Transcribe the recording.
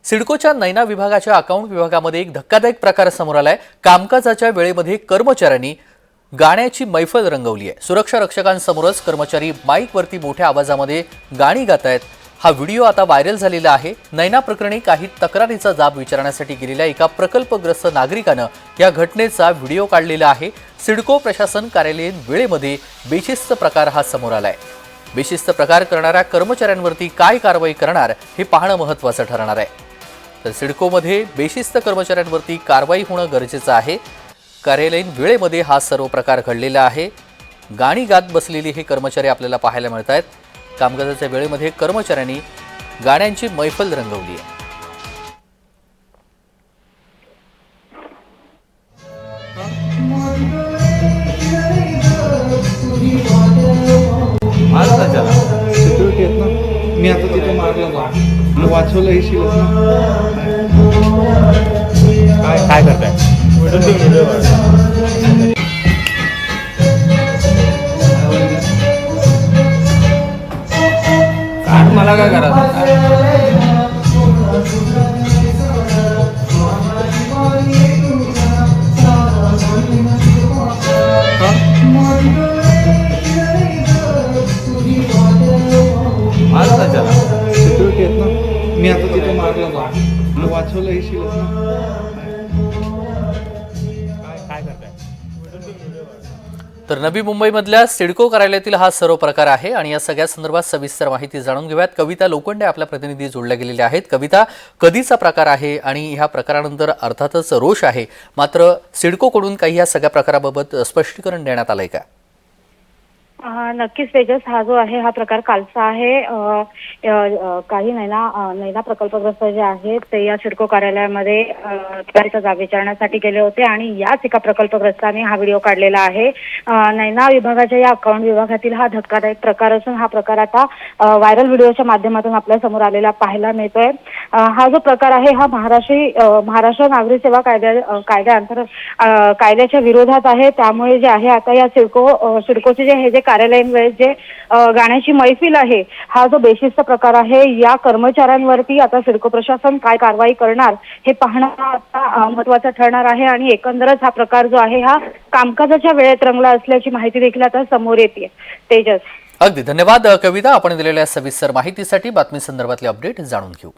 सिडकोच्या नैना विभागाच्या अकाउंट विभागामध्ये एक धक्कादायक प्रकार समोर आलाय। कामकाजाच्या वेळेमध्ये कर्मचाऱ्यांनी गाण्याची मैफल रंगवली आहे। सुरक्षा रक्षकांसमोरच कर्मचारी माईकवरती मोठ्या आवाजामध्ये गाणी गातायत। हा व्हिडिओ आता व्हायरल झालेला आहे। नैना प्रकरणी काही तक्रारीचा जाब विचारण्यासाठी गेलेल्या एका प्रकल्पग्रस्त नागरिकानं या घटनेचा व्हिडिओ काढलेला आहे। सिडको प्रशासन कार्यालयीन वेळेमध्ये बेशिस्त प्रकार हा समोर आलाय। बेशिस्त प्रकार करणाऱ्या कर्मचाऱ्यांवरती काय कारवाई करणार हे पाहणं महत्त्वाचं ठरणार आहे। तर सिडकोमध्ये बेशिस्त कर्मचाऱ्यांवरती कारवाई होणं गरजेचं आहे। कार्यालयीन वेळेमध्ये हा सर्व प्रकार घडलेला आहे। गाणी गात बसलेली हे कर्मचारी आपल्याला पाहायला मिळत आहेत। कामकाजाच्या वेळेमध्ये कर्मचाऱ्यांनी गाण्यांची मैफल रंगवली आहे। सिक्युरिटी आहेत ना, मी आता तिथे मारला ना, वाचवलं येशीलच ना। काय करताय? काय मला काय करायचं? सिक्युरिटी आहेत ना, मी आता तिथे मारला ना, वाचवलं येशीलच ना। काय करताय? तर नवी मुंबईमधल्या सिडको कार्यालयातील हा सर्व प्रकार आहे आणि या सगळ्या संदर्भात सविस्तर माहिती जाणून घेऊयात। कविता लोखंडे आपल्या प्रतिनिधी जोडल्या गेलेल्या आहेत। कविता, कधीचा प्रकार आहे आणि ह्या प्रकारानंतर अर्थातच रोष आहे, मात्र सिडकोकडून काही या सगळ्या प्रकाराबाबत स्पष्टीकरण देण्यात आलंय का? नक्कीच तेजस, हा जो आहे हा प्रकार कालचा आहे। काही नैना प्रकल्पग्रस्त जे आहेत ते या सिडको कार्यालयामध्ये तक्रारीचा जाब विचारण्यासाठी गेले होते आणि याच एका प्रकल्पग्रस्ताने हा व्हिडिओ काढलेला आहे। नैना विभागाच्या या अकाउंट विभागातील हा धक्कादायक प्रकार असून हा प्रकार आता व्हायरल व्हिडिओच्या माध्यमातून आपल्या समोर आलेला पाहायला मिळतोय। हा जो प्रकार आहे हा महाराष्ट्र नागरी सेवा कायद्याच्या विरोधात आहे। त्यामुळे जे आहे आता या सिडकोचे जे कार्यालयीन वेळेस जे गाण्याची मैफिल आहे, हा जो बेशिस्त प्रकार आहे, या कर्मचाऱ्यांवरती आता सिडको प्रशासन काय कारवाई करणार हे पाहणं आता महत्त्वाचं ठरणार आहे। आणि एकंदरच हा प्रकार जो आहे हा कामकाजाच्या वेळेत रंगला असल्याची माहिती देखील आता समोर येते। तेजस, अगदी धन्यवाद कविता, आपण दिलेल्या सविस्तर माहितीसाठी। बातमी संदर्भातले अपडेट जाणून घेऊ।